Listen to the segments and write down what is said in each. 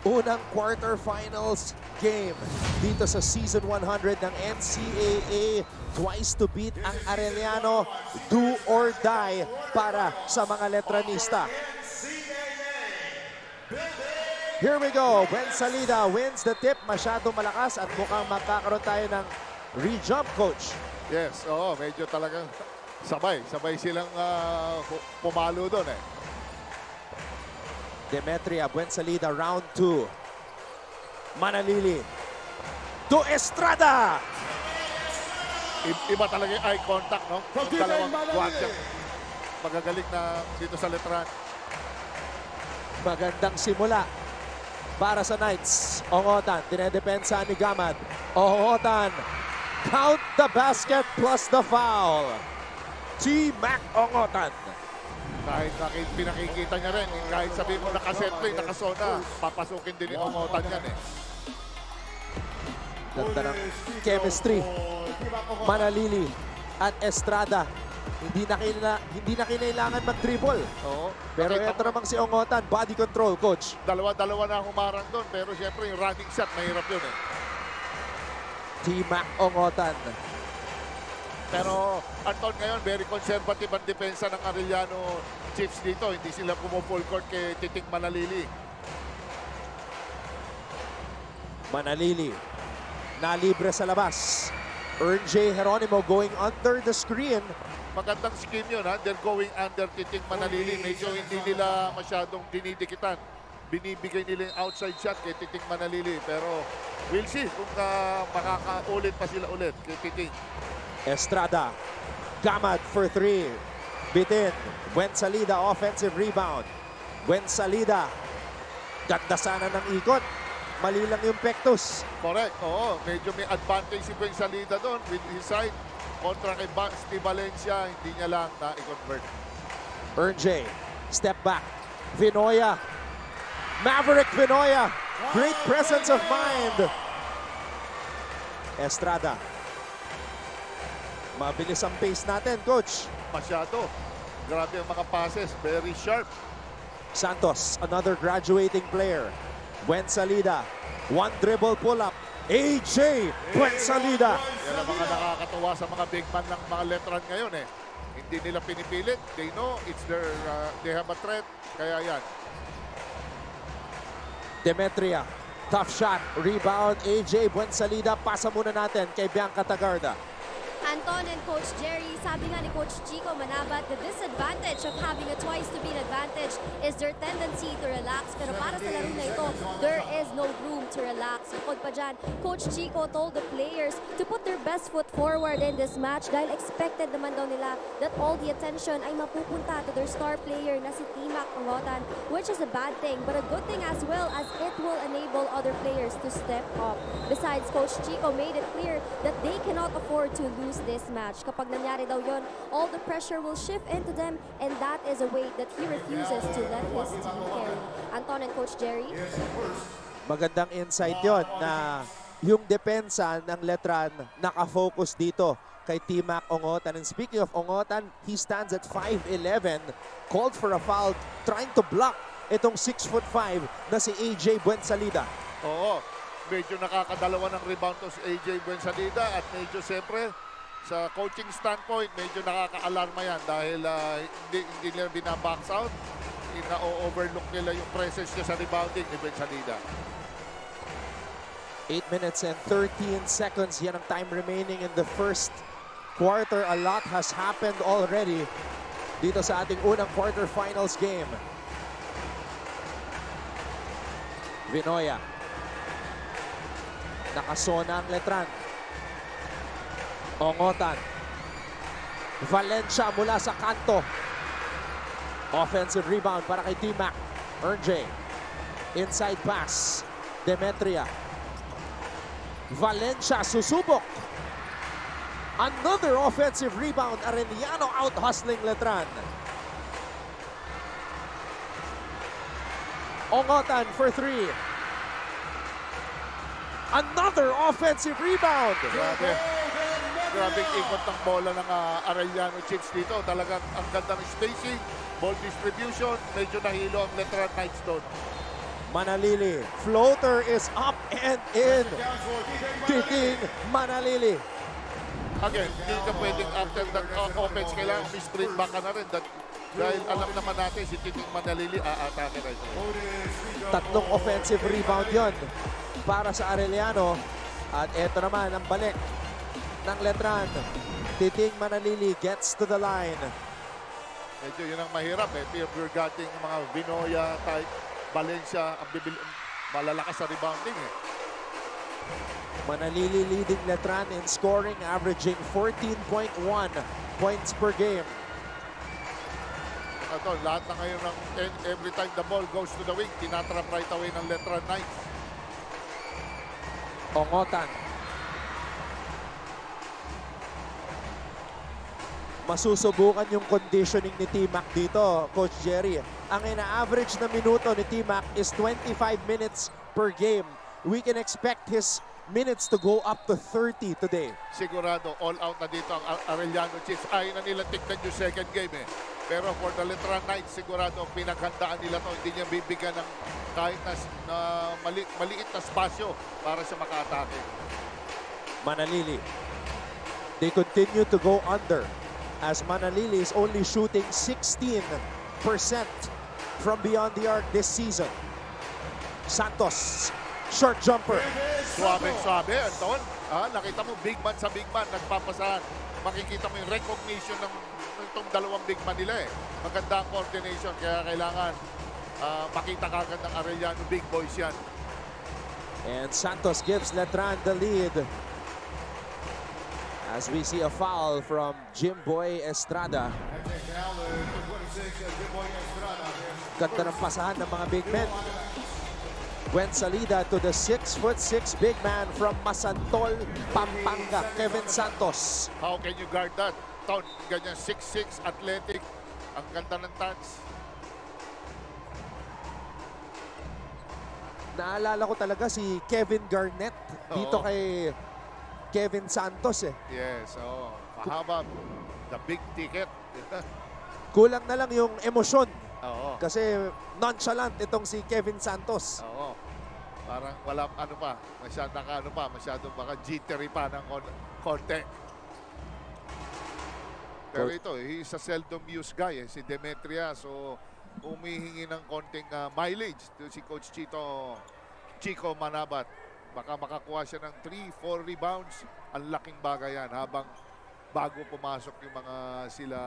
unang quarterfinals game dito sa Season 100 ng NCAA. Twice to beat ang Arellano. Do or die para sa mga Letranista. Here we go. Buensalida wins the tip. Masyadong malakas at mukhang magkakaroon tayo ng re-jump, coach. Yes, oo, medyo talagang sabay silang pumalo doon eh. Demetria, Buensalida, round 2. Manalili to Estrada. Iba talaga yung eye contact, no? Yung dalawang guardia. Magagaling na dito sa Letran. Magandang simula para sa Knights. Ongotan, dinedepensa ni Gamad. Ongotan, count the basket plus the foul. T-Mac Ongotan. Kahit pinakikita niya rin, kahit sabihin mo nakaset play, nakasona, papasukin din yung Ongotan yan eh. Ganda ng chemistry. Manalili at Estrada. Hindi na kinailangan mag-dribble. Oo. Pero ito namang si Ongotan, body control, coach. Dalawa-dalawa na humarang doon, pero siyempre yung running shot, mahirap yun eh. T-Mac Ongotan. Pero Anton ngayon, very conservative ang depensa ng Arellano Chiefs dito. Hindi sila full court kay Titing Manalili. Manalili, nalibre sa labas. Ern J. Geronimo going under the screen. Magandang scheme yun, ha? They're going under Titing Manalili. Medyo hindi nila masyadong dinidikitan. Binibigay nila yung outside shot kay Titing Manalili. Pero we'll see kung makakaulit pa sila ulit kay Titing. Estrada, Gamad for 3. Bitin, Buensalida offensive rebound. Buensalida, ganda sana ng ikot. Mali lang yung pectus. Correct, oo. Medyo may advantage si Buensalida doon with his side. Kontra kay Steve Valencia, hindi niya lang na-convert. Ern J, step back. Vinoya, Maverick Vinoya, great presence of mind. Estrada. Mabilis ang pace natin, coach. Masyado. Grabe ang mga passes. Very sharp. Santos, another graduating player. Buensalida, one dribble pull-up. AJ Buensalida. Yan ang mga nakakatuwa sa mga big man ng mga Letran ngayon eh. Hindi nila pinipilit. They know it's their, they have a threat. Kaya yan. Demetria, tough shot. Rebound, AJ Buensalida. Pasa muna natin kay Bianca Tagarda. Anton and Coach Jerry, sabi nga ni Coach Chico Manabat, the disadvantage of having a twice-to-beat advantage is their tendency to relax. Pero para sa laro na ito, there is no room to relax. Bukod pa dyan, Coach Chico told the players to put their best foot forward in this match dahil expected naman daw nila that all the attention ay mapupunta to their star player na si T-Mac Ongotan, which is a bad thing, but a good thing as well as it will enable other players to step up. Besides, Coach Chico made it clear that they cannot afford to lose this match. Kapag nangyari daw yon, all the pressure will shift into them and that is a weight that he refuses to let his team carry. Anton and Coach Jerry. Magandang insight yon na yung depensa ng Letran nakafocus dito kay T-Mac Ongotan. And speaking of Ongotan, he stands at 5'11", called for a foul, trying to block itong 6'5" na si AJ Buensalida. Oo. Medyo nakakadalawa ng rebound to si AJ Buensalida at medyo siyempre sa coaching standpoint, medyo nakaka-alarma yan dahil hindi nila binabox out. Na-overlook nila yung presence niya sa rebounding ni Buensalida. 8 minutes and 13 seconds. Yan ang time remaining in the first quarter. A lot has happened already dito sa ating unang quarterfinals game. Vinoya. Nakasona ang Letran. Ongotan. Valencia mula sa kanto. Offensive rebound para kay T-Mac. Ern J. Inside pass. Demetria. Valencia susubok. Another offensive rebound. Arellano out hustling Letran. Ongotan for 3. Another offensive rebound. Grabing ikot ng bola ng Arellano Chiefs dito. Talagang ang ganda ng spacing, ball distribution, medyo nahilo ang Letran Knights doon. Manalili. Floater is up and in. Titing Manalili. Again, hindi ka pwedeng after the offense, kailangan may sprint back ka na rin. Dahil alam naman natin, si Titing Manalili aatake na ito. Tatlong offensive rebound yon para sa Arellano. At eto naman ang balik ng Letran. Titing Manalili gets to the line. Medyo yun ang mahirap eh. If you're getting mga Vinoya type, Valencia, ang malalakas sa rebounding eh. Manalili leading Letran in scoring, averaging 14.1 points per game. Ito, lahat na ngayon ng every time the ball goes to the wing, tinatrap right away ng Letran Knights. Ongotan. Masusubukan yung conditioning ni T-Mac dito, Coach Jerry. Ang ina-average na minuto ni T-Mac is 25 minutes per game. We can expect his minutes to go up to 30 today. Sigurado, all out na dito ang Arellano Chiefs. Ayaw na nila tignan yung second game eh. Pero for the Letran Knights, sigurado pinaghandaan nila to. Hindi niya bibigyan ng kahit na maliit na spasyo para sa maka-atake. Manalili. They continue to go under as Manalili is only shooting 16% from beyond the arc this season. Santos, short jumper. Suabe, Anton. Nakita mo, big man sa big man, nagpapasahan. Makikita mo yung recognition ng itong dalawang big man nila eh. Maganda ang coordination, kaya kailangan makita kagad ng Arellano big boys yan. And Santos gives Letran the lead. As we see a foul from Jimboy Estrada. Ganda ng pasahan ng mga big men. Gwen Salida to the 6'6" big man from Masantol, Pampanga, Kevin Santos. How can you guard that? Ton, ganyan 6'6", athletic. Ang ganda ng touch. Naalala ko talaga si Kevin Garnett dito kay Kevin Santos eh. Yes, mahaba. The big ticket. Kulang na lang yung emosyon. Oo. Kasi nonchalant itong si Kevin Santos. Oo. Parang wala masyadong baka jittery pa ng konti. Pero ito, he's a seldom used guy eh, si Demetria. So, humihingi ng konting mileage to si Coach Chico Manabat. Baka makakuha siya ng 3-4 rebounds. Ang laking bagay yan habang bago pumasok yung mga sila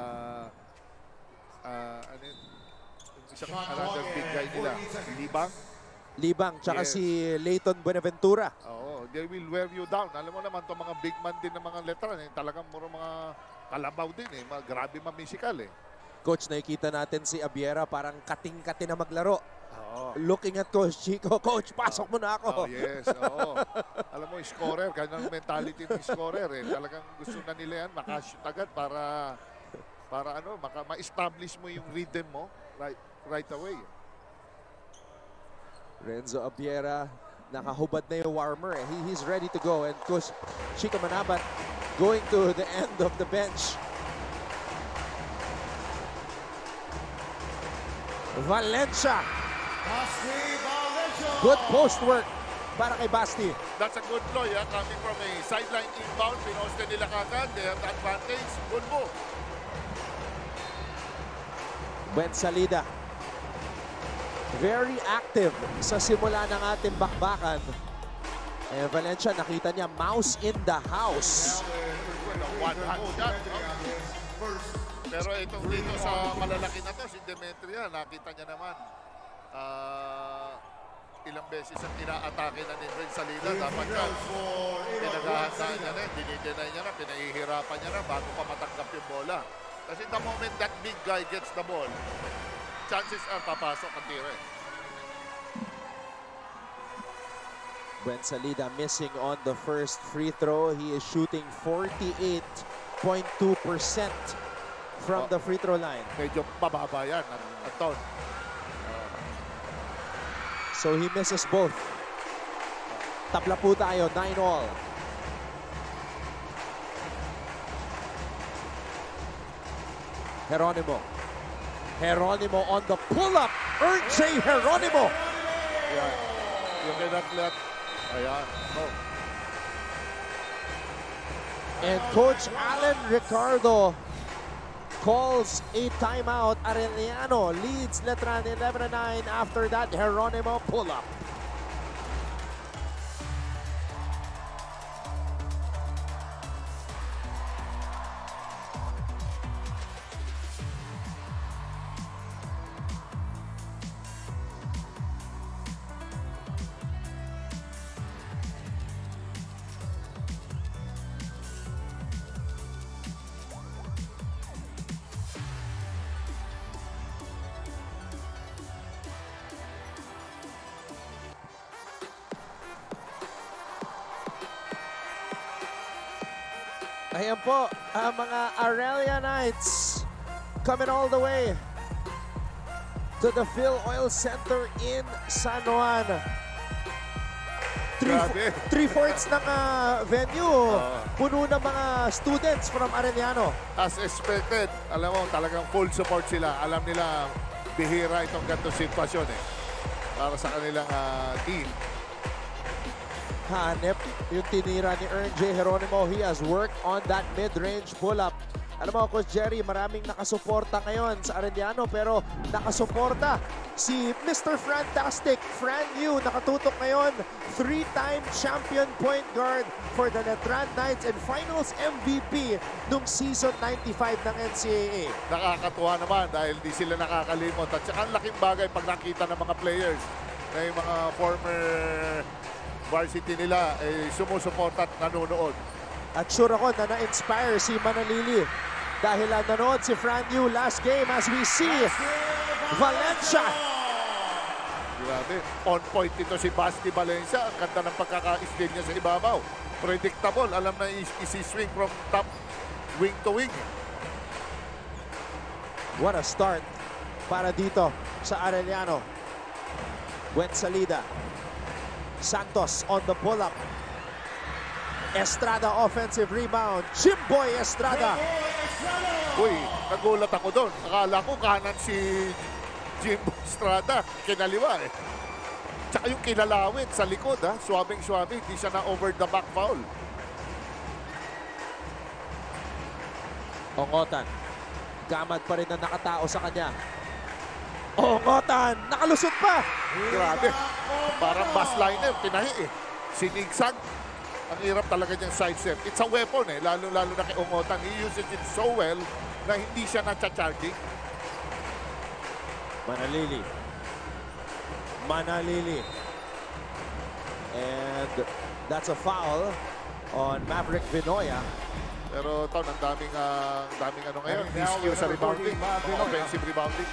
isang another big guy nila. Libang, tsaka yes. si Leighton Buenaventura. Oo, they will wear you down. Alam mo naman itong mga big man din ng mga Letran eh. Talagang muro mga kalabaw din eh. Grabe mamisikal eh. Coach, nakikita natin si Abiera parang kating-kati na maglaro. Oo. Looking at Coach Chico, Coach, pasok mo na ako. Oh, yes, oo. Alam mo, scorer, kanyang mentality ng scorer eh. Talagang gusto na nila yan, makashoot agad para ma-establish mo yung rhythm mo right away. Renzo Abiera, nakahubad na yung warmer eh. He's ready to go. And Coach Chico Manabat going to the end of the bench. Valencia. Good post work para kay Basti. That's a good play, coming from a sideline inbound. Pinoste nila kagad. They have the advantage. Good move. Gwen Salida. Very active sa simula ng ating bakbakan. Eh, Valencia, nakita niya, mouse in the house. One-hand shot. Pero itong dito sa malalaki na to, si Demetria, nakita niya naman. Ilang beses ang ina-atake na ni Gwen Salida. Dapat yan, pinaghahandaan niya na, dinideny niya na, pinahihirapan niya na bago pa matanggap yung bola. Kasi the moment that big guy gets the ball, chances are papasok ang tira. Gwen Salida missing on the first free throw. He is shooting 48.2% from the free throw line. Medyo pababa yan, Anton. So he misses both. Tabla po tayo, 9-all. Geronimo on the pull-up. J. Geronimo Yan. You cannot let... Ayan. Oh. And Coach Alan Ricardo calls a timeout. Arellano leads Letran 11-9. After that, Geronimo pull-up. Ayan po, ang mga Aurelia Knights coming all the way to the Phil Oil Center in San Juan. Grabe. Three-fourths ng venue, puno ng mga students from Arellano. As expected, alam mo, talagang full support sila. Alam nila, bihira itong ganitong sitwasyon para sa kanilang team. Hanep yung tinira ni Ern J. Geronimo. He has worked on that mid-range pull-up. Alam mo, Coach Jerry, maraming nakasuporta ngayon sa Arellano, pero nakasuporta si Mr. Fantastic, Fran Yu, nakatutok ngayon. Three-time champion point guard for the Letran Knights and finals MVP nung season 95 ng NCAA. Nakakatuwa naman dahil di sila nakakalimot. At saka ang laking bagay pag nakita ng mga players na yung mga former varsity nila ay sumusuporta at nanonood. At sure ako na na-inspire si Manalili dahil nanonood si Fran Yu last game as we see Valencia. Grabe. On point ito si Basti Valencia. Ang ganda ng pagkaka-steal niya sa ibabaw. Predictable. Alam na isi-swing from top wing to wing. What a start para dito sa Arellano. Gwen Salida. Santos on the pull-up. Estrada offensive rebound. Jimboy Estrada. Uy, nagulat ako doon. Akala ko kanan si Jimboy Estrada. Kinaliwa eh. Tsaka yung kilalawit sa likod ha. Swabing-swabing. Hindi siya na over the back foul. Ongotan. Gamad pa rin na nakatao sa kanya. Ongotan. Nakalusot pa. Grabe. Parang bus liner. Tinahi eh. Sinigsag. Ang hirap talaga niyang sidestep. It's a weapon eh. Lalo-lalo na kay Ongotan. He uses it so well na hindi siya na-charging. Manalili. Manalili. And that's a foul on Maverick Vinoya. Pero Ton, ang daming ano ngayon. DCU sa rebounding. Offensive rebounding.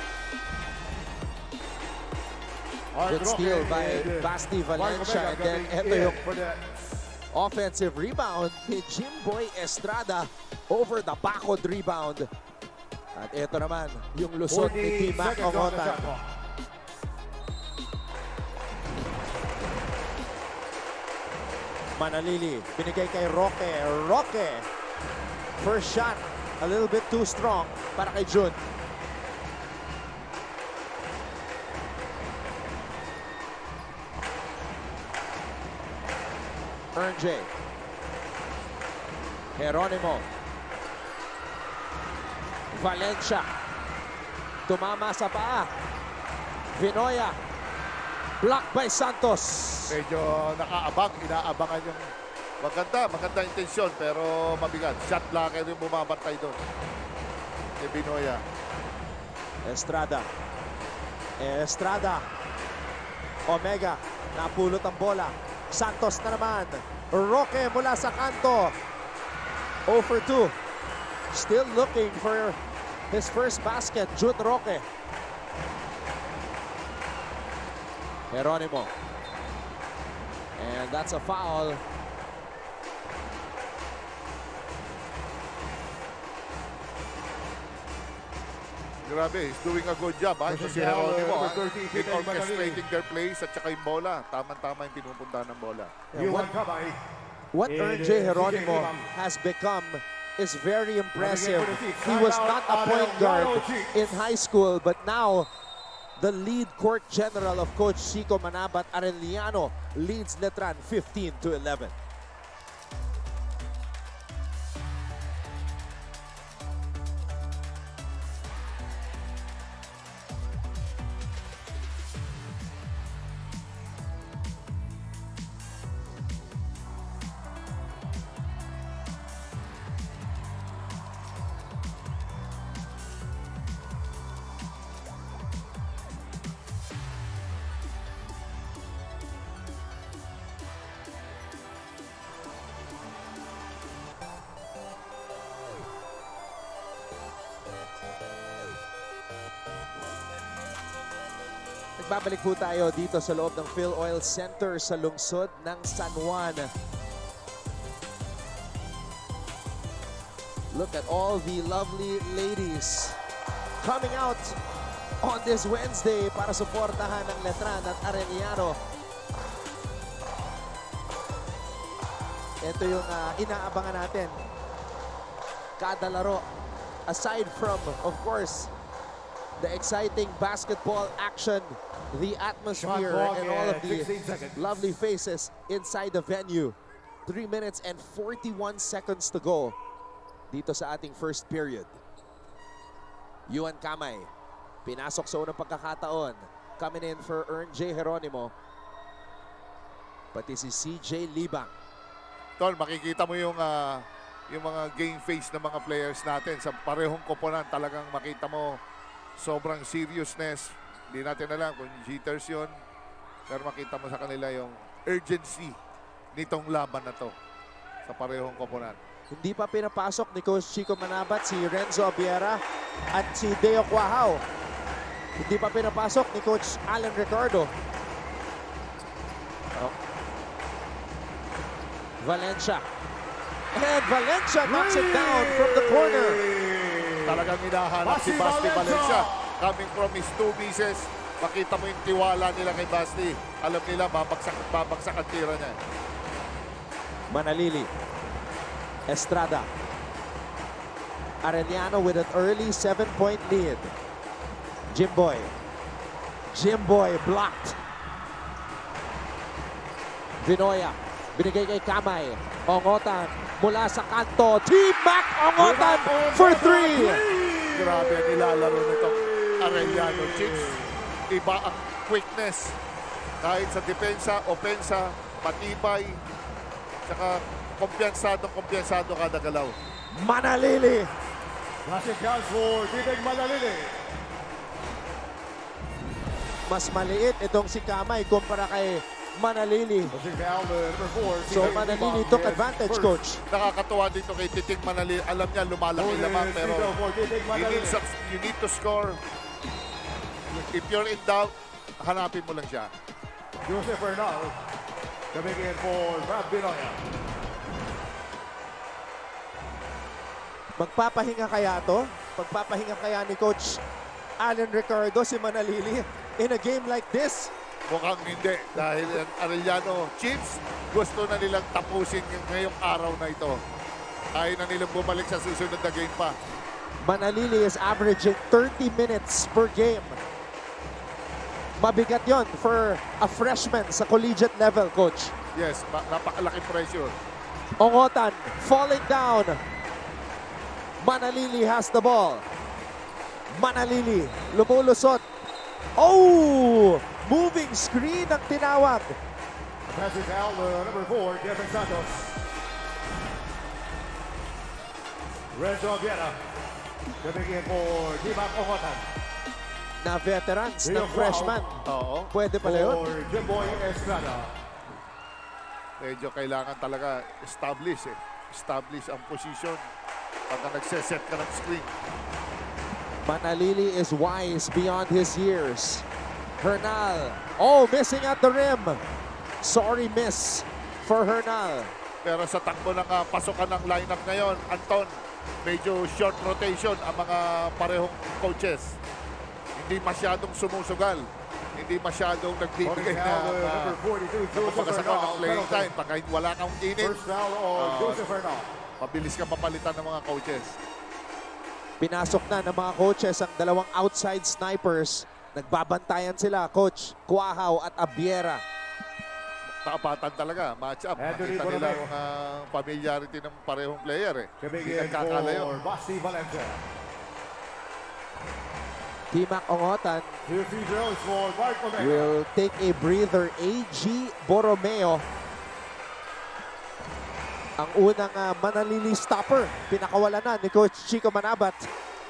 Good steal by Basti Valencia. And then ito yung offensive rebound ni Jimboy Estrada over the backward rebound. At ito naman yung lusot ni T-Mac Ongotan. Manalili, binigay kay Roque. Roque, first shot, a little bit too strong para kay Jun. Ern J. Geronimo. Valencia. Tumama sa paa. Vinoya. Blocked by Santos. Medyo nakaabang, inaabangan yung maganda intensyon pero mabigat. Shot blocker yung bumabantay doon. Ni Vinoya. Estrada. Estrada. Omega. Napulot ang bola. Santos na naman. Roque mula sa kanto. 0 for 2. Still looking for his first basket. Jun Roque. Geronimo. And that's a foul. Grabe, he's doing a good job. Ito si Geronimo in orchestrating their plays at saka yung bola. Tama-tama yung pinupunta ng bola. What Ern J. Geronimo has become is very impressive. He was not a point guard in high school, but now The lead court general of Coach Chico Manabat Arellano leads Letran 15-11. Nagbabalik po tayo dito sa loob ng Phil Oil Center sa lungsod ng San Juan. Look at all the lovely ladies coming out on this Wednesday para suportahan ng Letran at Arellano. Ito yung inaabangan natin. Kada laro, aside from, of course, the exciting basketball action, the atmosphere, and all of the lovely faces inside the venue. 3 minutes and 41 seconds to go dito sa ating first period. Yuan Kamay, pinasok sa unang pagkakataon. Coming in for Ern J. Geronimo. Pati si CJ Libang. Tol, makikita mo yung mga game face ng mga players natin sa parehong koponan. Talagang makita mo sobrang seriousness. Hindi natin alam kung jitters yun. Pero makita mo sa kanila yung urgency nitong laban na to sa parehong koponan. Hindi pa pinapasok ni Coach Chico Manabat si Renzo Abiera at si Deo Quahao. Hindi pa pinapasok ni Coach Alan Ricardo. Valencia. And Valencia knocks it down from the corner. Talagang hinahanap si Basti Valencia. Coming from his 2 pieces, makita mo yung tiwala nila kay Basti. Alam nila, babagsak ang tira niya. Manalili. Estrada. Arellano with an early 7-point lead. Jimboy. Jimboy blocked. Vinoya. Binigay kay Kamay. Ongotan mula sa kanto. T-Mac Ongotan for 3. Grabe ang nilalaro nitong Arellano Chicks. Iba ang quickness. Kahit sa depensa, opensa, matibay, saka kumpiyansado kada galaw. Manalili. Classic counts for Tibig Manalili. Mas maliit itong si Kamay kumpara kay Manalili. So Manalili took advantage, Coach. Nakakatuwa dito kay Titig Manalili. Alam niya, lumalaki lamang, pero you need to score. If you're in doubt, hanapin mo lang siya. Joseph Bernal coming in for Brad Binoya. Magpapahinga kaya to? Pagpapahinga kaya ni Coach Alan Ricardo si Manalili in a game like this? Mukhang hindi. Dahil ang Arellano Chiefs, gusto na nilang tapusin ngayong araw na ito. Ayaw na nilang bumalik sa susunod na game pa. Manalili is averaging 30 minutes per game. Mabigat yon for a freshman sa collegiate level, Coach. Yes, napakalaking pressure. Ongotan falling down. Manalili has the ball. Manalili lumulusot. Oh! Moving screen ang tinawag. Passes out number 4, Kevin Santos. Renzo Abiera coming in for T-Mac Ongotan. Na veterans ng freshman. Oo. Pwede pala yun. For Jimboy Estrada. Medyo kailangan talaga establish ang position pagka nagseset ka ng screen. Manalili is wise beyond his years. Hernal. Oh, missing at the rim. Sorry miss for Hernal. Pero sa takbo ng pasukan ng lineup ngayon, Anton, medyo short rotation ang mga parehong coaches. Hindi masyadong sumusugal. Hindi masyadong nagbibigay Number 42, Joseph pagkasaka ng Bernal. playing time. Pagka wala kang init, First foul on Joseph Bernal. mabilis ka mapalitan ng mga coaches. Pinasok na ng mga coaches ang dalawang outside snipers Nagbabantayan sila, Coach Cuajao at Abiera. Tapatan talaga, match up. Anthony Nakita nila Borromeo. ang familiarity ng parehong player eh. Coming Hindi in nagkakalayo. for Basti Valencia. Timac Ongotan Two free throws for Mark Omega. will take a breather. AG Borromeo. Ang unang manalili stopper. Pinakawalan na ni Coach Chico Manabat.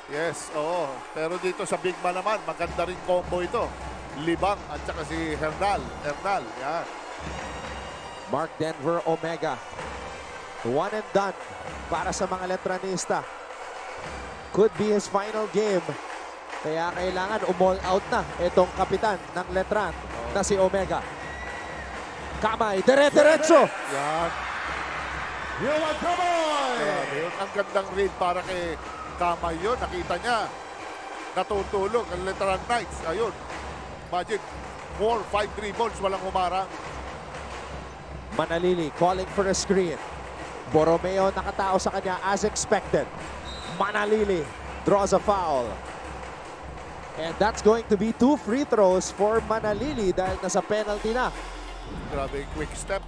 Yes, oo. Pero dito sa big man naman, maganda rin combo ito. Libang at saka si Hernal. Yan. Mark Denver Omega. One and done para sa mga Letranista. Could be his final game. Kaya kailangan umall out na itong kapitan ng Letran na si Omega. Kamay, dire-diretso. Yan. Yohan Kamay! Grabe yun. Ang gandang read para kay Kamay yun. Nakita niya. Natutulog ang Letran Knights. Ayun. Imagine, 4-5 dribbles, walang humarang. Manalili calling for a screen. Borromeo nakatao sa kanya as expected. Manalili draws a foul. And that's going to be 2 free throws for Manalili dahil nasa penalty na. Grabe yung quick step.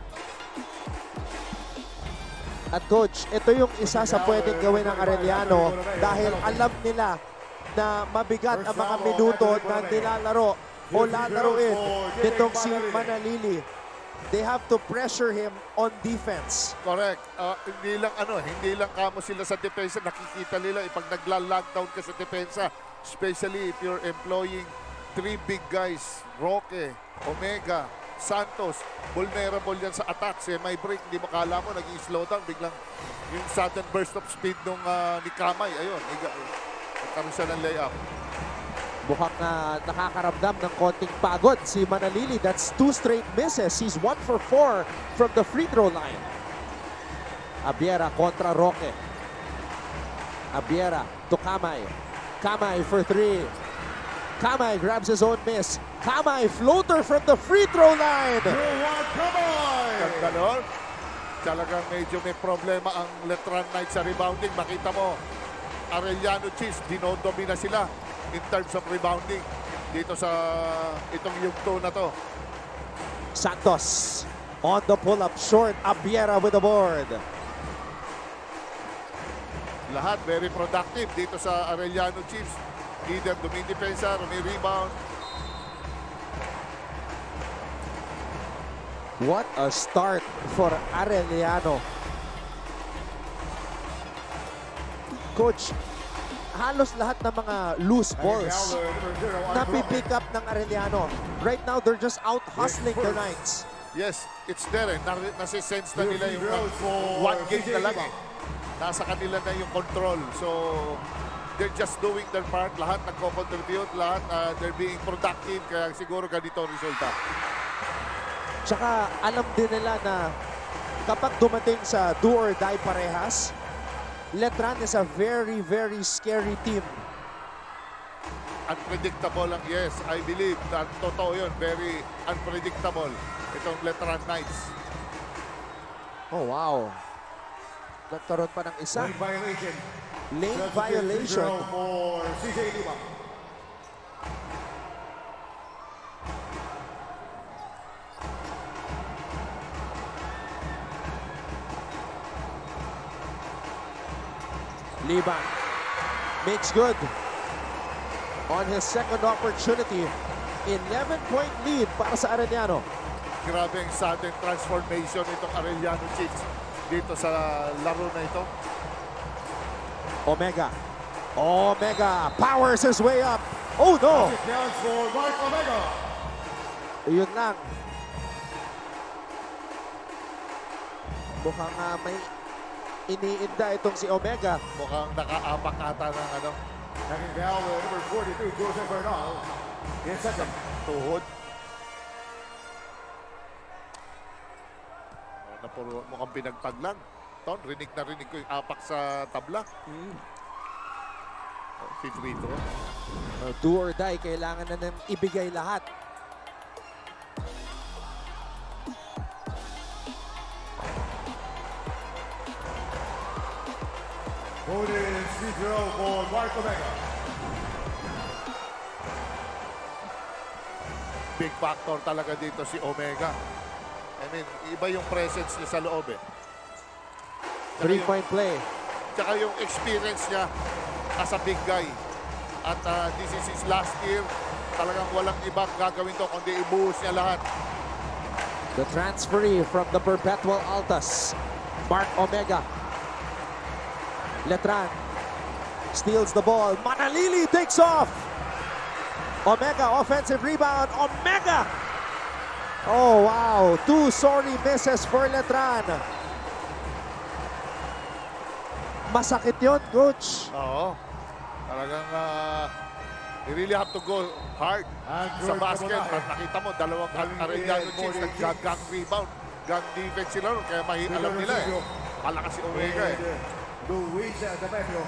At coach, ito yung isa sa pwedeng gawin ng Arellano dahil alam nila na mabigat ang mga minuto na nilalaro o lalaroin nitong si Manalili. They have to pressure him on defense. Correct. Hindi lang kamo sila sa depensa. Nakikita nila pag nagla-lockdown ka sa depensa, especially if you're employing 3 big guys, Roque, Omega, Santos, vulnerable yan sa attack. May break, hindi makala mo, nag-i-slow down. Biglang yung sudden burst of speed nung ni Kamay, ayun, nagkaroon siya ng layup. Mukhang nakakaramdam ng konting pagod si Manalili. That's 2 straight misses. He's 1 for 4 from the free throw line. Abiera kontra Roque. Abiera to Kamay. Kamay for 3. Kamay grabs his own miss. Kamay floater from the free throw line. Yohan Kamay! Ganda nun. Talagang medyo may problema ang Letran Knights sa rebounding. Makita mo, Arellano Chiefs, dinodomina sila in terms of rebounding dito sa itong yugto na to. Santos on the pull-up short. Abiera with the board. Lahat very productive dito sa Arellano Chiefs. Either dumidepensa, rebound. What a start for Arellano. Coach, halos lahat ng mga loose balls napipick up ng Arellano. Right now, they're just out hustling the Knights. Yes, it's there eh. Nasisense na nila yung one game na lang eh. Nasa kanila na yung control. So, they're just doing their part. Lahat nagko-contribute. Lahat, they're being productive. Kaya siguro ganito ang resulta. Tsaka alam din nila na kapag dumating sa do or die parehas, Letran is a very, very scary team. Unpredictable lang, yes. I believe that totoo yun. Very unpredictable. Itong Letran Knights. Oh, wow. Nagkaroon pa ng isa. Lane violation. Lane violation. For CJ Lima. Liban makes good on his second opportunity. 11-point lead para sa Arellano. Grabe ang sudden transformation itong Arellano Chiefs dito sa laro na ito. Omega. Omega powers his way up. Oh no! It counts for Mark Omega. Yun lang. Mukhang may iniinda itong si Omega. Mukhang nakaapak ata ng ano, Hanging foul with number 42, Joseph Bernal. In second. tuhod. Mukhang pinagtag lang. Ton, rinig na rinig ko yung apak sa tabla. Fifth free throw. Do or die, kailangan na nang ibigay lahat. Bonus free throw for Mark Omega. big factor talaga dito si Omega. I mean, iba yung presence niya sa loob eh. Tsaka yung- Three-point play. Tsaka yung experience niya as a big guy. At this is his last year. Talagang walang ibang gagawin to kundi ibuhos niya lahat. The transferee from the Perpetual Altas, Mark Omega. Letran steals the ball. Manalili takes off. Omega, offensive rebound. Omega! Oh, wow. Two sorry misses for Letran. Masakit yun, coach. Oo. Talagang you really have to go hard sa basket. At nakita mo, dalawang Arellano Chiefs nag-gang rebound. Gang defense sila ron. Kaya alam nila eh. Malakas si Omega eh. Luisa Demetrio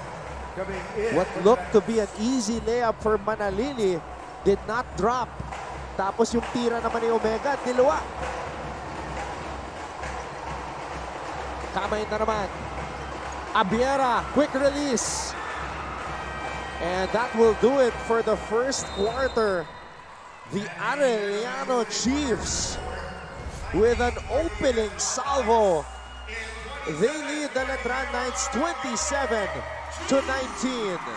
coming in. What looked to be an easy layup for Manalili did not drop. Tapos yung tira naman ni Omega, diluwa. Kamay na naman. Abiera, quick release. And that will do it for the first quarter. The Arellano Chiefs with an opening salvo. They lead the Letran Knights 27-19.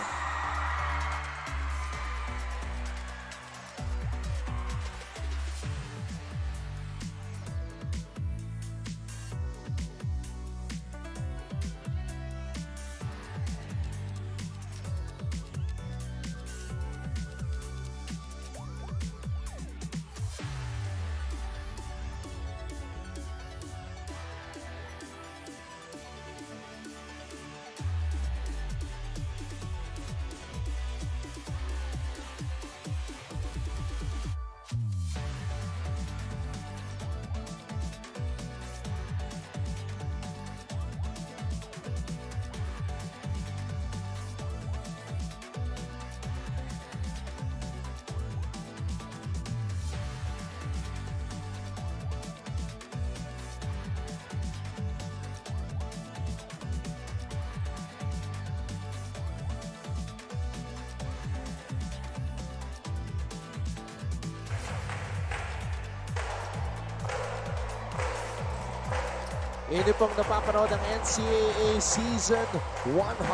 Ini pong napapanood ang NCAA Season 101.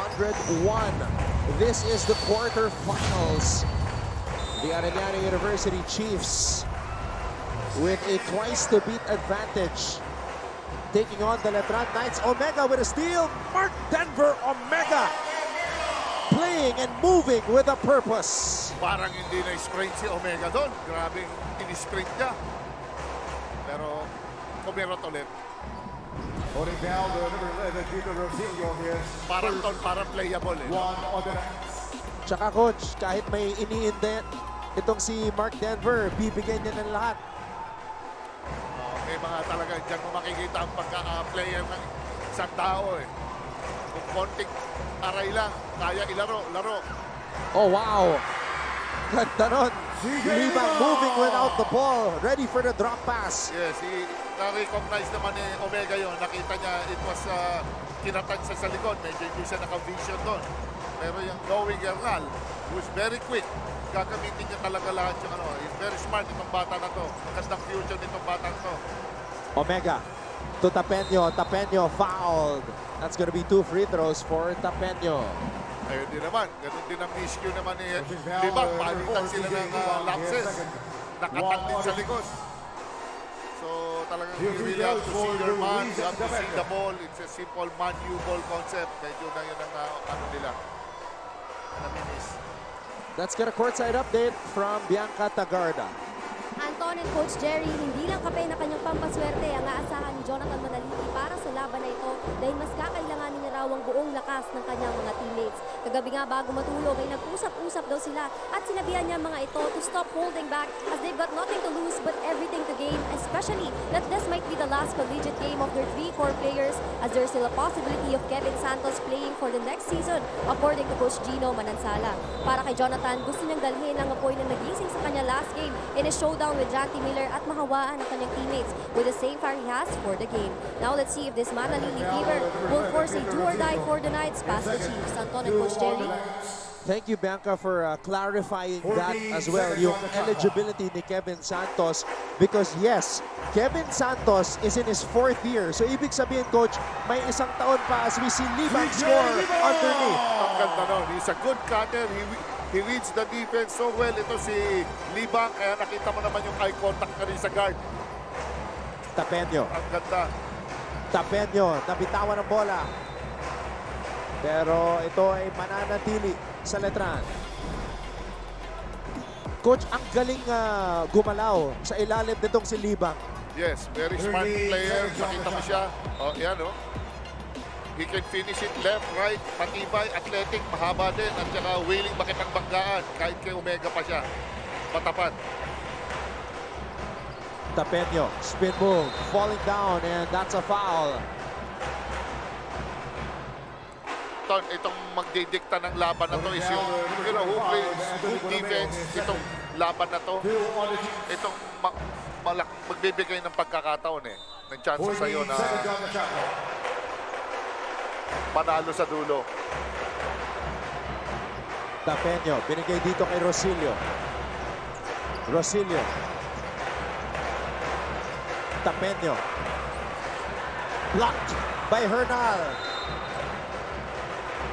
This is the quarterfinals. The Arellano University Chiefs with a twice-to-beat advantage. Taking on the Letran Knights. Omega with a steal. Mark Denver Omega playing and moving with a purpose. Parang hindi na-sprint si Omega doon. Grabing in-sprint niya. Pero kumirot ulit. Holding down the number 11, Peter Rosillo here. Parang playable eh. One on the net. Tsaka coach, kahit may ini-indent itong si Mark Denver, bibigyan niya ng lahat. May mga talaga dyan mo makikita ang pagka-player ng isang tao eh. Kung konting aray lang, kaya ilaro, laro. Oh, wow. Ganda nun. Rebound moving without the ball. Ready for the drop pass. Yes, na-recognize naman ni Omega yon. Nakita niya, it was kinatag sa likod. Medyo hindi siya naka-vision doon. Pero yung Noe Gernal, who's very quick, gagamitin niya talaga lahat yung ano. He's very smart itong bata na to. Magandang future nitong bata na to. Omega to Tapeño. Tapeño fouled. That's gonna be 2 free throws for Tapeño. Ayun din naman. Ganun din ang issue naman ni Libak. Palitan sila ng lapses. Nakatag din sa likod. So talagang you really have to see your man. You have to see the ball. It's a simple man-u ball concept. Medyo na yun ang ano nila. Naminis. Let's get a courtside update from Bianca Tagarda. Anton and Coach Jerry, hindi lang kape na kanyang pampaswerte ang aasahan ni Jonathan Manalili para sa laban na ito dahil mas kakailanganin niya raw ang buong lakas ng kanyang mga teammates. Kagabi nga bago matulog ay nag-usap-usap daw sila at sinabihan niya mga ito to stop holding back as they've got nothing to lose but everything to gain, especially that this might be the last collegiate game of their 3 core players as there's still a possibility of Kevin Santos playing for the next season according to Coach Gino Manansala. Para kay Jonathan, gusto niyang dalhin ang apoy na nagising sa kanya last game in a showdown with Janty Miller at mahawaan ang kanyang teammates with the same fire he has for the game. Now let's see if this Manalili fever will force a do or die for the Knights past the Chiefs. Anton and Coach Jerry. Thank you, Bianca, for clarifying that as well, yung eligibility ni Kevin Santos. Because yes, Kevin Santos is in his 4th year. So ibig sabihin, Coach, may isang taon pa as we see Libang score underneath. Ang ganda nun. He's a good cutter. He reads the defense so well. Ito si Libang. Kaya nakita mo naman yung eye contact na rin sa guard. Tapenyo. Ang ganda. Tapenyo, nabitawan ng bola. Pero ito ay mananatili sa Letran. Coach, ang galing gumalaw sa ilalim nitong si Libang. Yes, very smart player. Nakita mo siya. Oh, yan oh. He can finish it left, right, matibay, athletic, mahaba din, at saka willing makipagbanggaan kahit kay Omega pa siya. Patapat. Tapenyo, spin move, falling down, and that's a foul. Itong magdidikta ng laban na to is yung who plays good defense, itong laban na to, itong magbibigay ng pagkakataon ng chance sa'yo na panalo sa dulo. Tapenyo, binigay dito kay Rosilio. Rosilio. Tapenyo. Blocked by Hernal.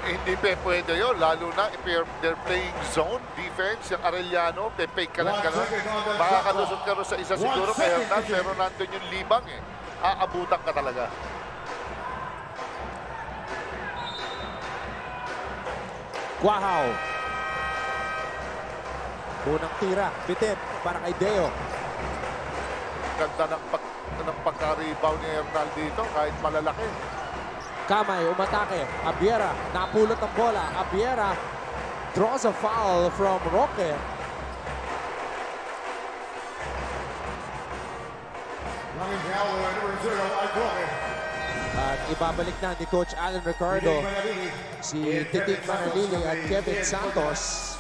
Hindi pwede yun, lalo na if they're playing zone defense, yung Arellano, fake ka lang gano'n. Makakalusot ka rin sa isa siguro kay Hernal, pero nandun yung Libang Aabutan ka talaga. Guahaw. Unang tira, bitin para kay Deo. Ganda ng pagka-rebound ni Hernal dito, kahit malalaki. Kamay, umatake. Abiera, napulot ang bola. Abiera draws a foul from Roque. At ibabalik na ni Coach Alan Ricardo si Titing Manalili at Kevin Santos.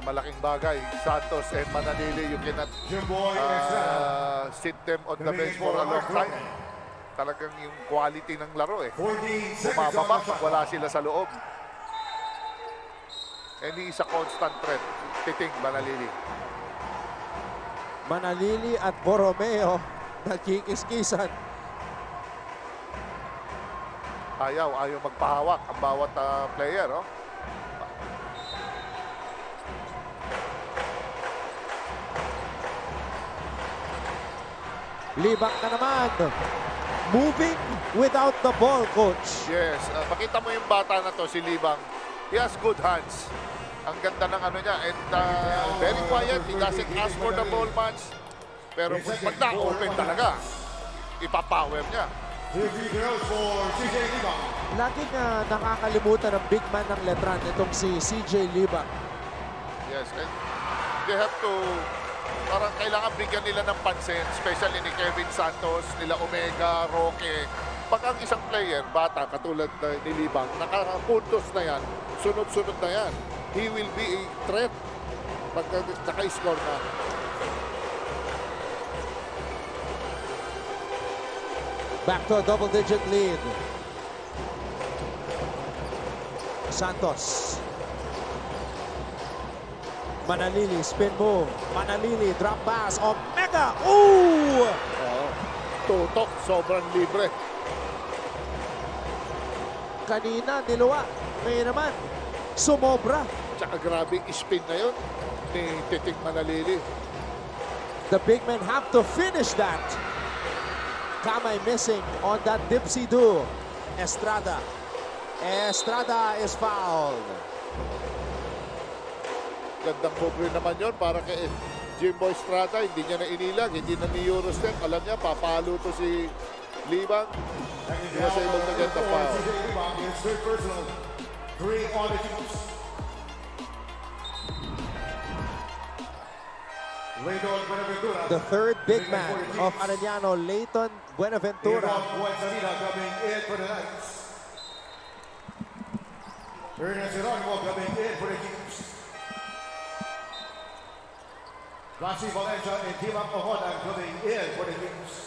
Malaking bagay. Santos and Manalili, you cannot sit them on the bench for a long time. Talagang yung quality ng laro bumababa pag wala sila sa loob. And he is a constant threat. Titing Manalili. Manalili at Borromeo nagkikiskisan. Ayaw magpahawak ang bawat player. Libang na naman. Moving without the ball, Coach. Yes, makita mo yung bata na to, si Libang. He has good hands. Ang ganda ng niya. And very quiet. He doesn't ask for the ball much. Pero pag na-open talaga, ipapower niya. Laging nakakalimutan ng big man ng Letran itong si CJ Libang. Yes, and they have to, parang kailangan bigyan nila ng pansin, especially ni Kevin Santos, nila Omega, Roque. Pag ang isang player, bata, katulad ni Libang, nakapuntos na yan, sunod-sunod na yan, he will be a threat pag naka-score na. Back to a double-digit lead. Santos. Manalili, spin move. Manalili, drop pass. Omega! Ooh! Tutok, sobrang libre. Kanina, niluwa. Ngayon naman, sumobra. Tsaka grabe spin na yun ni Titing Manalili. The big men have to finish that. Kamay missing on that dipsy-do. Estrada. Estrada is fouled. Gandang move rin naman yun para kay Jimbo Estrada. Hindi niya na inilag, hindi na ni Eurostep. Alam niya, papalo to si Libang. He was able to get the foul. The third big man of Arellano, Leighton Buenaventura.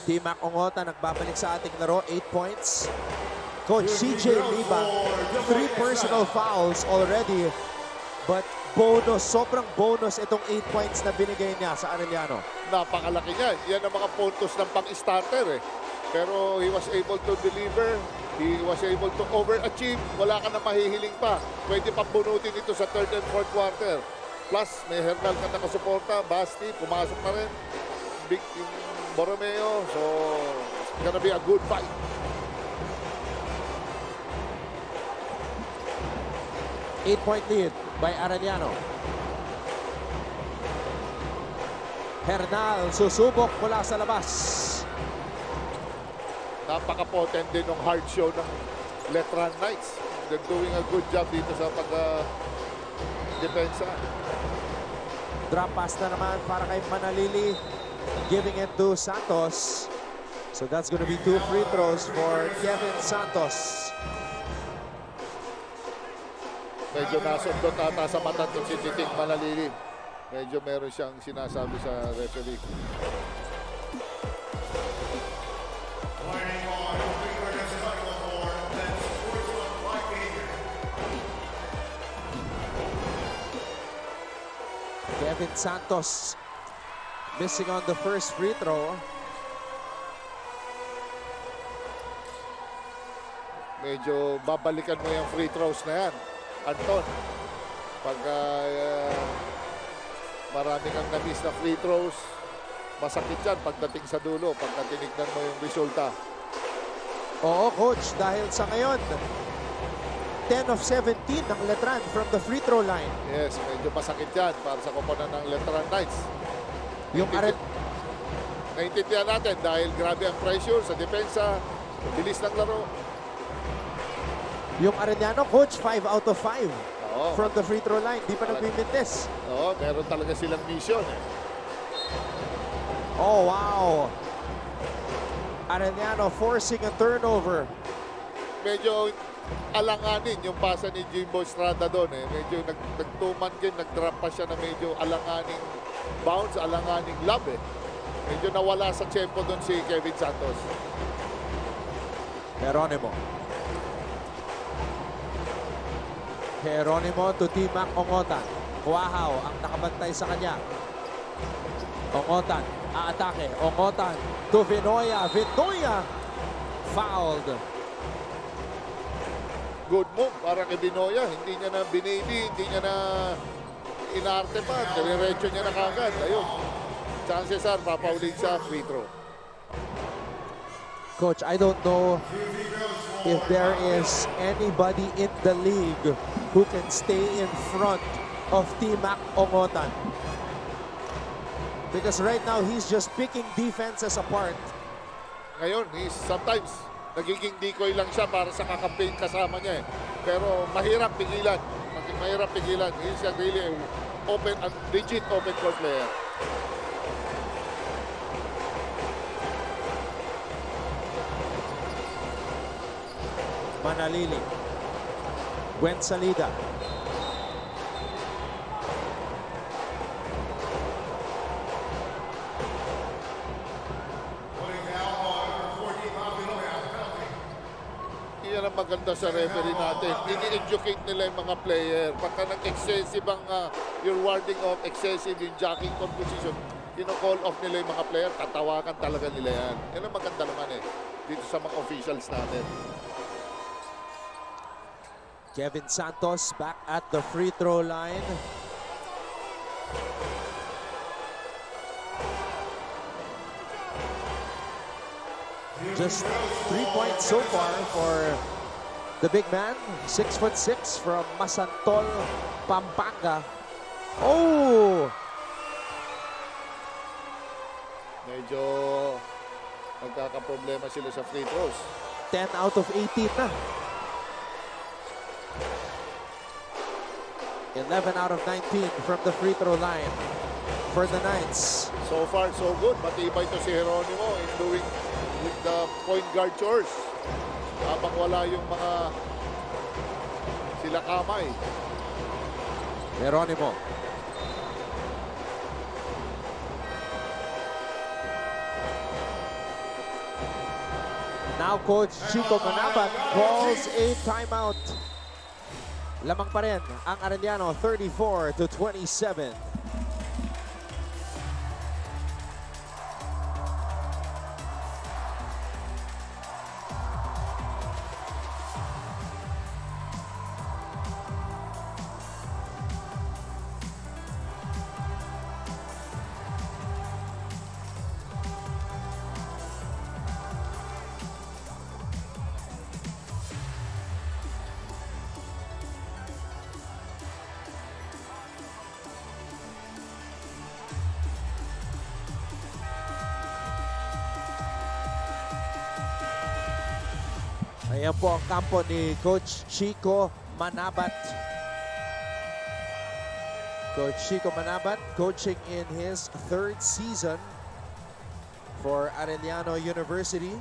Timac Ongota nagbabalik sa ating laro, 8 points. Coach CJ Liba, 3 personal fouls already. But bonus, sobrang bonus itong 8 points na binigay niya sa Arellano. Napakalaki niya. Yan ang mga puntos ng pang-starter eh. Pero he was able to deliver. He was able to overachieve. Wala ka na mahihiling pa. Pwede pa bunutin ito sa third and fourth quarter. Plus, may Hernal ka nakasuporta. Basti, pumasok na rin. Big yung Borromeo. So, it's gonna be a good fight. Eight-point lead by Arellano. Hernal susubok mula sa labas. Napaka-potent din ng hard show ng Letran Knights. They're doing a good job dito sa pag-depensa. Drop pass na naman para kay Manalili. Giving it to Santos. So that's going to be 2 free throws for Kevin Santos. Medyo nasundot ata sa mata to si Titing Manalili. Medyo meron siyang sinasabi sa referee. Kevin Santos missing on the first free throw. Medyo babalikan mo yung free throws na yan, Anton. Pag marami kang na-miss na free throws, masakit yan pagdating sa dulo, pagka tinignan mo yung resulta. Oo, coach, dahil sa ngayon, 10 of 17 ng Letran from the free throw line. Yes, medyo masakit yan para sa koponan ng Letran Knights. Yung Naintindihan natin dahil grabe ang pressure sa depensa, bilis ng laro. Yung Arellano, coach, 5 out of 5 Oo. from the free throw line. Di pa nagbimintis. Oo, meron talaga silang mission. Oh, wow. Arellano forcing a turnover. Medyo alanganin yung pasa ni Jimbo Estrada doon eh. Medyo nagtuman din, nag-drop pa siya na medyo alanganing bounce, alanganing lob eh. Medyo nawala sa tempo doon si Kevin Santos. Geronimo to Timac Ongotan. Wahaw ang nakabantay sa kanya. Ongotan, aatake. Ongotan to Vinoya. Vinoya fouled. Good move para kay Binoya. Hindi niya na binili, hindi niya na inarte pa. Diretso niya na kagad. Ayun. Chances are papauling sa free throw. Coach, I don't know if there is anybody in the league who can stay in front of Timac Ongotan. Because right now, he's just picking defenses apart. Ngayon, sometimes nagiging decoy lang siya para sa kakampi kasama niya eh. Pero mahirap pigilan. Mahirap pigilan. He's a really open and legit open court player. Manalili. Gwen Salida. Yan ang maganda sa referee natin. Ini-educate nila yung mga player. Pagka nag-excessive ang you're warding off, excessive yung jacking composition, kino-call off nila yung mga player, tatawakan talaga nila yan. Yan ang maganda naman eh, dito sa mga officials natin. Kevin Santos back at the free throw line. Just 3 points so far for the big man. 6'6" from Masantol, Pampanga. Oh! Medyo magkakaproblema sila sa free throws. 10 out of 18 na. 11 out of 19 from the free throw line for the Knights. So far, so good. Matibay to si Geronimo in doing with the point guard chores. Habang wala yung mga sila kamay. Geronimo. Now Coach Chico Manabat calls a timeout. Lamang pa rin ang Arellano, 34-27. Ayan po ang kampo ni Coach Chico Manabat. Coach Chico Manabat coaching in his 3rd season for Arellano University.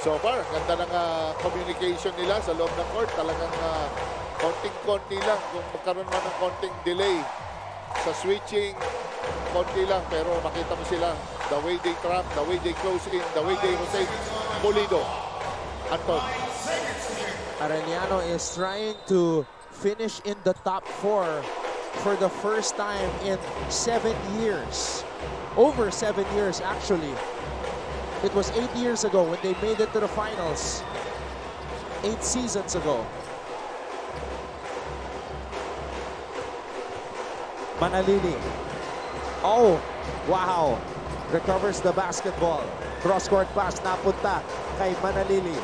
So far, ganda ng communication nila sa loob ng court. Talagang konting-konti lang. Kung magkaroon man ng konting delay sa switching, konti lang. Pero makita mo sila, the way they trap, the way they close in, the way they rotate. Pulido. Anton. Arellano is trying to finish in the top 4 for the first time in 7 years. Over 7 years, actually. It was 8 years ago when they made it to the finals. 8 seasons ago. Manalili. Oh, wow. Recovers the basketball. Cross-court pass napunta kay Manalili.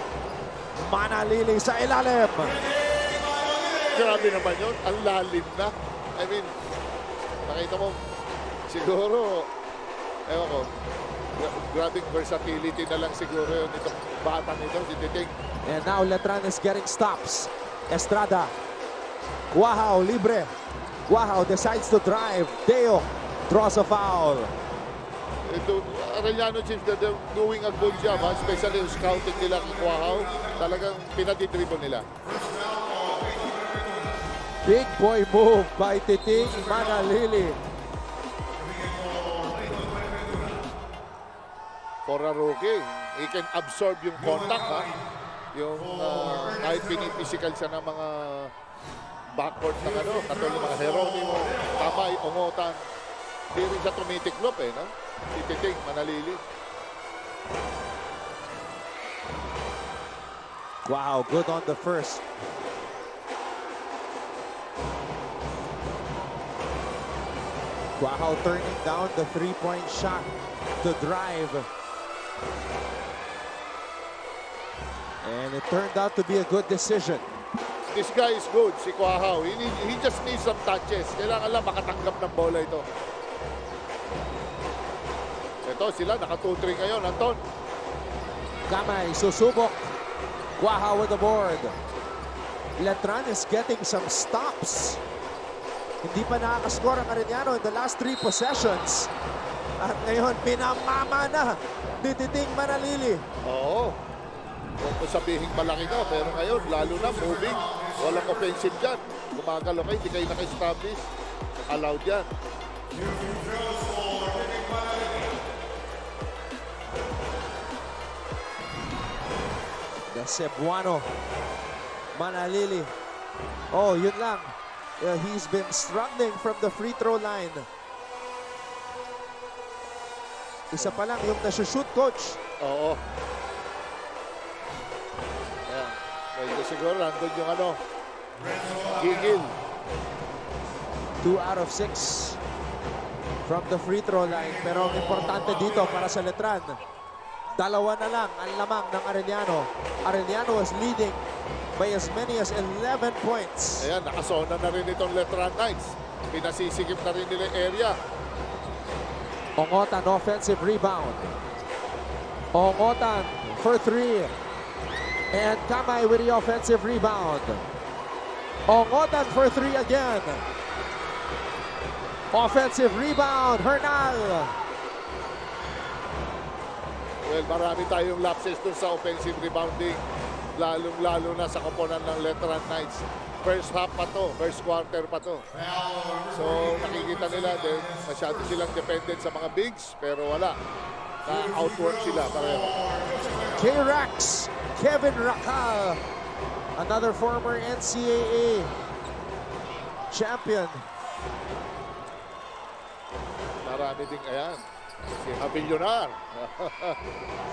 Manalili sa ilalim. Grabe naman yun. Ang lalim na. I mean, nakita mo, siguro, ewan ko, grabing versatility na lang siguro yun itong batang ito, si Titing. And now Letran is getting stops. Estrada. Wow, libre. Wow, decides to drive. Deo draws a foul. Ito, Arellano seems that they're doing a good job, especially yung scouting nila kay Wow. Talagang pinadidribble nila. Big boy move by Titing Manalili. For a rookie, he can absorb yung contact, ha? Yung kahit pinipisikal siya ng mga backcourt ng katulad ng mga Jeronimo, Tamay, Ongotan. Hindi rin siya tumitiklop, no? Si Titing Manalili. Wow, good on the first. Wow, turning down the three-point shot to drive. And it turned out to be a good decision. This guy is good, si Quahao. He just needs some touches. Kailangan lang makatanggap ng bola ito. Ito sila, naka 2-3 ngayon, Anton. Kamay, susubok. Quahao with the board. Letran is getting some stops. Hindi pa nakakascore ang Arellano in the last 3 possessions. At ngayon, pinamama na ni Titing Manalili. Oo. Kung sabihin malaki ka, pero ngayon, lalo na moving. Walang offensive dyan. Gumagalaw kayo, hindi kayo naka-establish. Allowed yan. The Cebuano. Manalili. Oh, yun lang. He's been struggling from the free throw line. Isa pa lang yung nasushoot, coach. Oo. Ayan. Medyo siguro nandun yung gigil. 2 out of 6 from the free throw line. Pero ang importante dito para sa Letran, dalawa na lang ang lamang ng Arellano. Arellano is leading by as many as 11 points. Ayan, nakasona na rin itong Letran Knights. Pinasisikip na rin nila area. Ongotan offensive rebound. Ongotan for 3. And Kamay with the offensive rebound. Ongotan for 3 again. Offensive rebound, Hernal. Well, marami tayong lapses dun sa offensive rebounding. Lalong-lalo na sa koponan ng Letran Knights. First half pa to, first quarter pa to. So, nakikita nila din, masyado silang dependent sa mga bigs, pero wala. Na-outwork sila pareho. K-Rex, Kevin Racal, another former NCAA champion. Marami ding ayan. Si Havillonar.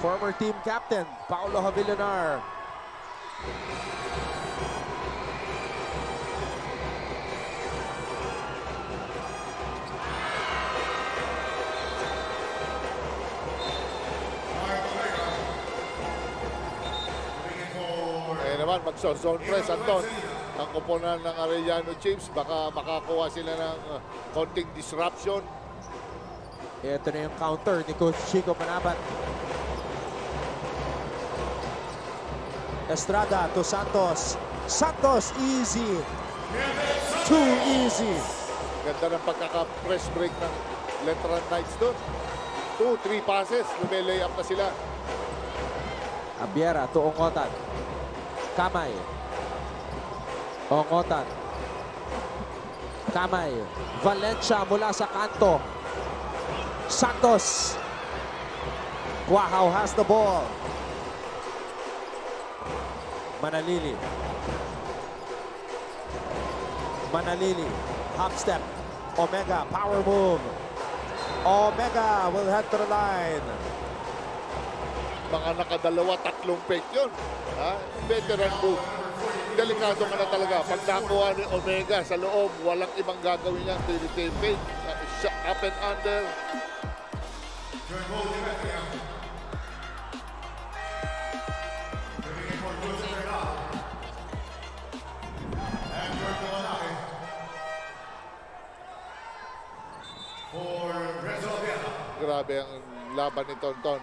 Former team captain, Paulo Havillonar. Eh naman, magso-zone press, Anton. Ang koponan ng Arellano Chiefs, baka makakuha sila ng konting disruption. Ito na yung counter ni Coach Chico Manabat. Estrada to Santos. Santos, easy. Too easy. Ganda ng pagkaka-press break ng Letran Knights doon. 2-3 passes, lumilay up na sila. Abiera to Ongotan. Kamay. Ongotan. Kamay. Valencia mula sa kanto. Santos. Guahao has the ball. Manalili. Manalili. Hop step. Omega. Power move. Omega will head to the line. Mga nakadalawa, tatlong fake yun. Ha? Veteran move. Delikado ka na talaga. Pag nakuha ni Omega sa loob, walang ibang gagawin yan. Fake. Up and under. Grabe ang laban ni Tonton.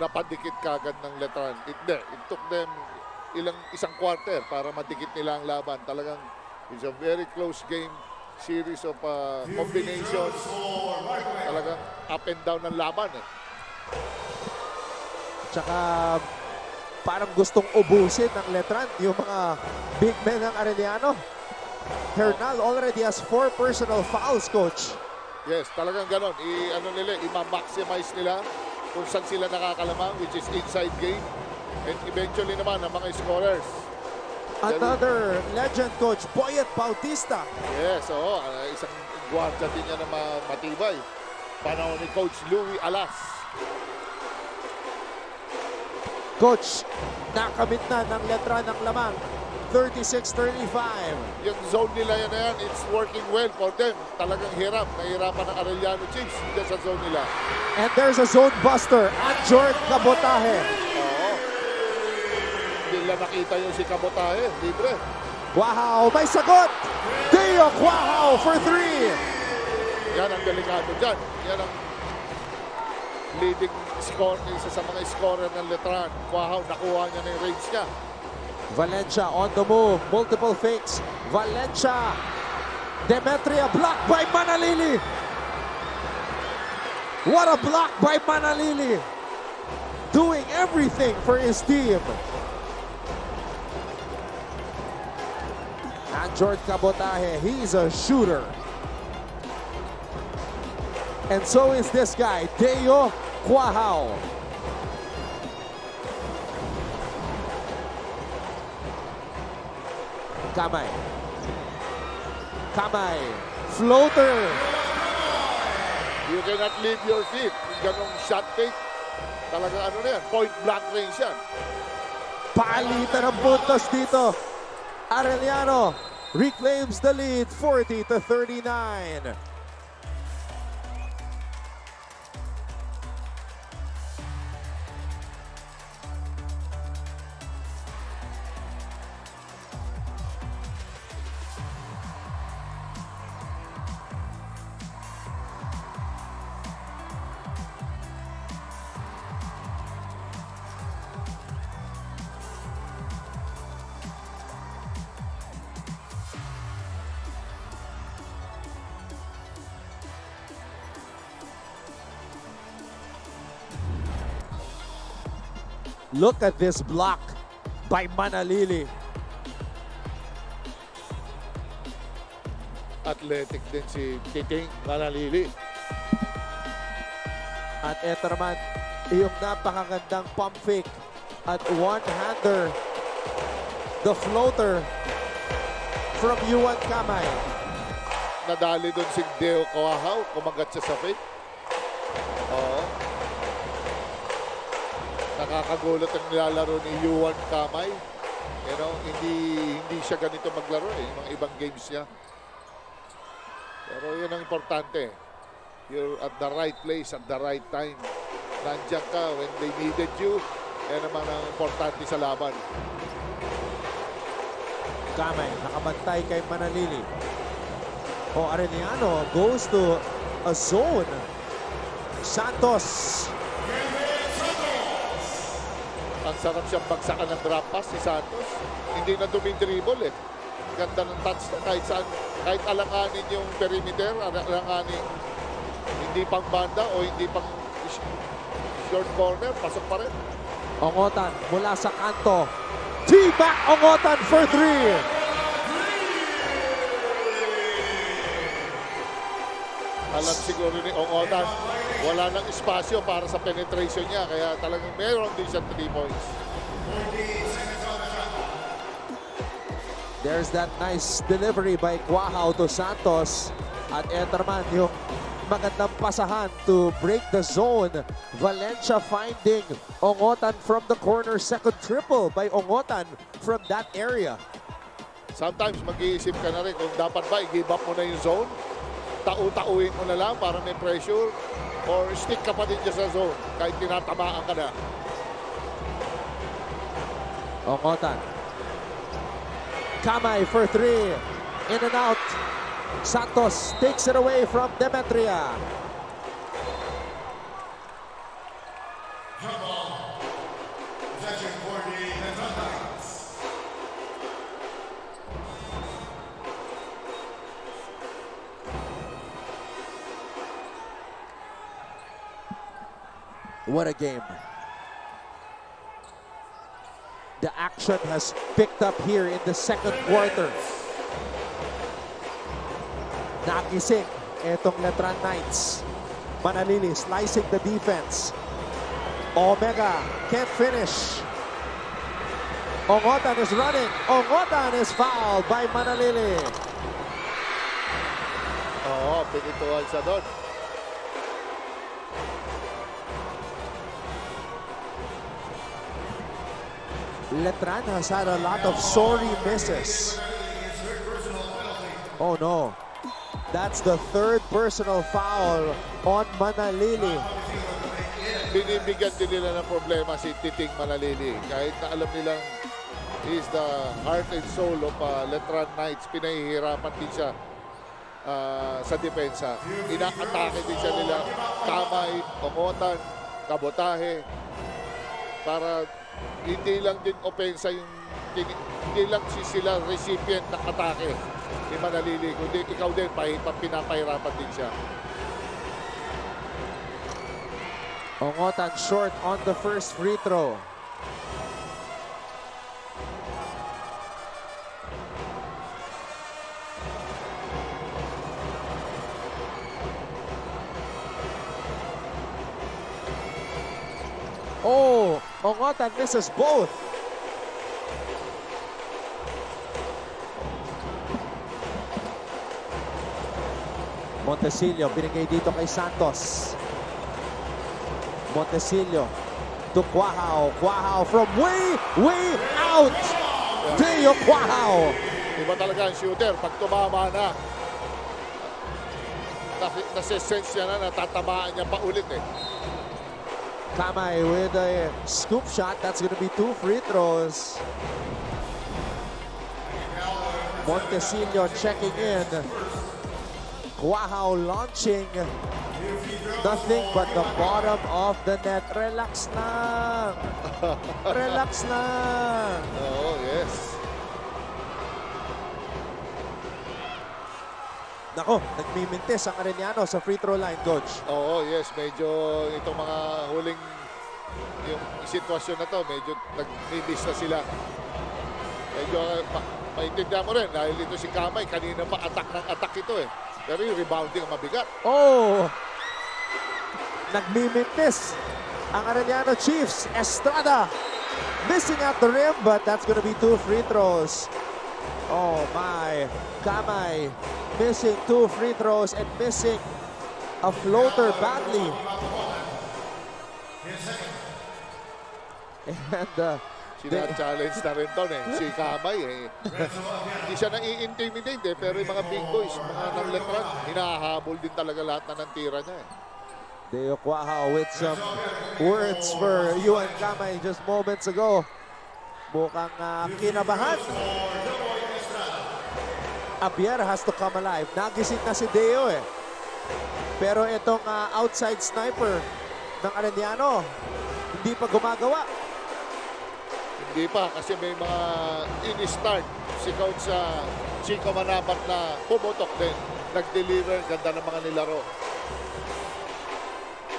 Napadikit kagad ng Letran. It took them isang quarter para madikit nila ang laban. Talagang it's a very close game. Series of combinations. Talagang up and down ng laban. Tsaka parang gustong ubusin ng Letran yung mga big men ng Arellano. Hernal already has 4 personal fouls, Coach. Yes, talagang ganon. I-maximize nila kung saan sila nakakalamang, which is inside game. And eventually naman, ang mga scorers. Another legend, Coach, Boyet Bautista. Yes, oo. Isang guardia din niya na matibay. Panahon ni Coach Louie Alas. Coach, nakamit na ng Letran ng lamang. 36-35. Yung zone nila yan, it's working well for them. Talagang hirap. Nahirapan ng Arellano Chiefs dyan sa zone nila. And there's a zone buster, Anjort Cabotaje. Oo. Hindi nila nakita yung si Cabotaje. Libre. Guahao, may sagot! Deo Guahao for 3. Yan ang delikado dyan. Yan ang leading score, isa sa mga scorer ng Letran. Guahao, nakuha niya na yung range niya. Valencia on the move, multiple fakes. Valencia, Demetria blocked by Manalili. What a block by Manalili. Doing everything for his team. And George Cabotaje, he's a shooter. And so is this guy, Deo Guahao. Kamay. Kamay. Floater. You cannot leave your feet. Ganong shot fake. Talaga ano na yan, point blank range yan. Palitan ng puntos dito. Arellano reclaims the lead 40-39. Look at this block by Manalili. Athletic din si Titing Manalili. At eto naman, yung napakagandang pump fake at one-hander. The floater from Yuan Kamay. Nadali doon si Deo Kawahaw. Kumagat siya sa fake. Oo. Nakakagulat ang nilalaro ni Yuan Kamay. You know, hindi siya ganito maglaro yung mga ibang games niya. Pero yun ang importante. You're at the right place at the right time. Nandiyan ka when they needed you. Yan naman ang importante sa laban. Kamay, nakabantay kay Manalili. Arellano goes to a zone. Santos. Ang sarap siyang bagsakan ng drop pass si Santos. Hindi na dumidribble eh. Ganda ng touch kahit saan. Kahit alanganin yung perimeter, alanganin hindi pang banda o hindi pang short corner, pasok pa rin. Ongotan mula sa kanto. T-back Ongotan for 3. Alam siguro ni Ongotan, wala nang espasyo para sa penetration niya. Kaya talagang meron din siya 3 points. There's that nice delivery by Guahao to Santos. At eto naman yung magandang pasahan to break the zone. Valencia finding Ongotan from the corner. Second triple by Ongotan from that area. Sometimes mag-iisip ka na rin kung dapat ba i-give up mo na yung zone. Tau-tauin mo na lang para may pressure. Or stick ka pa din dyan sa zone kahit tinatamaan ka na. Ongotan. Kamay for 3. In and out. Santos takes it away from Demetria. What a game. The action has picked up here in the second quarter. Nagising etong Letran Knights. Manalili slicing the defense. Omega can't finish. Ongotan is running. Ongotan is fouled by Manalili. Oo, pinituan siya doon. Letran has had a lot of sorry misses. Oh no. That's the third personal foul on Manalili. Binibigyan din nila ng problema si Titing Manalili. Kahit na alam nilang he's the heart and soul of Letran Knights, pinahihirapan din siya sa depensa. Inaatake din siya nila Kamay, Ongotan, Kabotahe para hindi lang din opensa yung hindi lang sila recipient ng atake ni Manalili, kundi ikaw din pinapahirapan din siya. Ongotan short on the first free throw. Oh, Ongotan misses both. Montesillo binigay dito kay Santos. Montesillo to Guahao. Guahao from way out. Deo Guahao. Iba talaga ang shooter. Pag tumama na, nasisense niya na, natatamaan niya pa ulit eh. Kamay with a scoop shot. That's going to be 2 free throws. Montesillo checking in. Guahao launching. Nothing but the bottom of the net. Relax lang. Relax lang. Oh, yes. Nako, nagmimintis ang Arellano sa free throw line, Coach. Oo, yes. Medyo itong mga huling yung sitwasyon na to, medyo nag-miss na sila. Medyo maintindihan mo rin dahil ito si Kamay, kanina pa attack ng attack ito eh. Pero yung rebounding ang mabigat. Oh! Nagmimintis ang Arellano Chiefs. Estrada missing at the rim, but that's gonna be 2 free throws. Oh my, Kamay missing 2 free throws and missing a floater badly. And Sina-challenge na rin doon si Kamay Hindi siya nai-intimidate pero yung mga big boys, mga ng Letran, hinahabol din talaga lahat na ng tira niya Deo Quaha with some words for you and Kamay just moments ago. Mukhang kinabahan. Abiera has to come alive. Nagising na si Deo Pero itong outside sniper ng Arellano, hindi pa gumagawa. Hindi pa kasi may mga in-start si Coach Chico Manabat na pumutok din. Nag-deliver, ganda ng mga nilaro.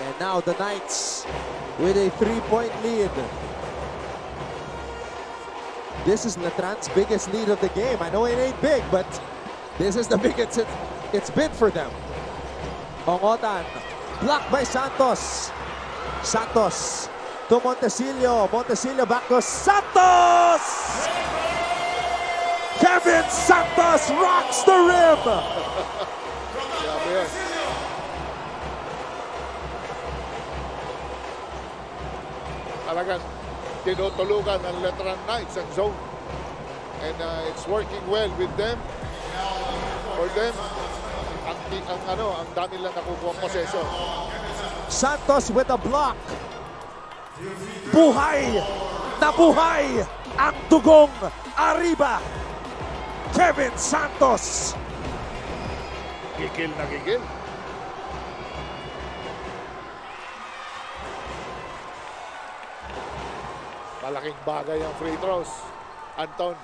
And now the Knights with a 3-point lead. This is Letran's biggest lead of the game. I know it ain't big, but this is the biggest it's been for them. Ongotan, blocked by Santos. Santos to Montesillo. Montesillo back to Santos! Kevin Santos rocks the rim! Grabe yan. Talagang tinutulugan ng Letran Knights ang zone. And it's working well with them. For them, ang dami lang nakukuha possession. Santos with a block. Buhay! Nabuhay! Ang dugong Arriba! Kevin Santos! Gigil na gigil. Malaking bagay ang free throws. Anton.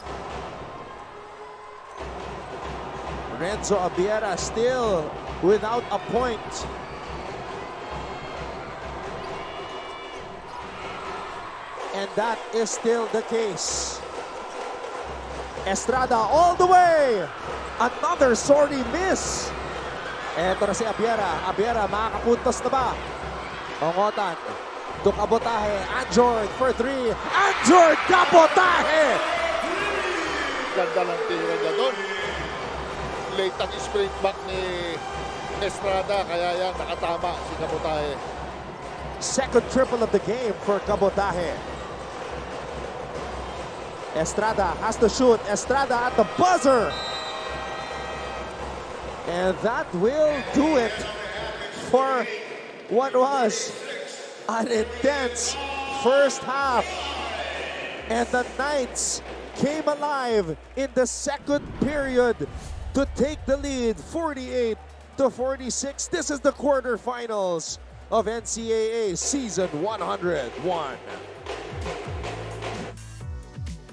Renzo Abiera still without a point. And that is still the case. Estrada all the way. Another sorry miss. Eto na si Abiera. Abiera makakapuntos na ba? Ongotan. To Cabotaje. Anjord for 3. Anjord Cabotaje! Ganda ng tira niya doon. Late ang sprint back ni Estrada. Kaya yan, nakatama si Cabotaje. Second triple of the game for Cabotaje. Estrada has to shoot. Estrada at the buzzer. And that will do it for what was an intense first half. And the Knights came alive in the second period to take the lead 48-46. This is the quarterfinals of NCAA Season 101.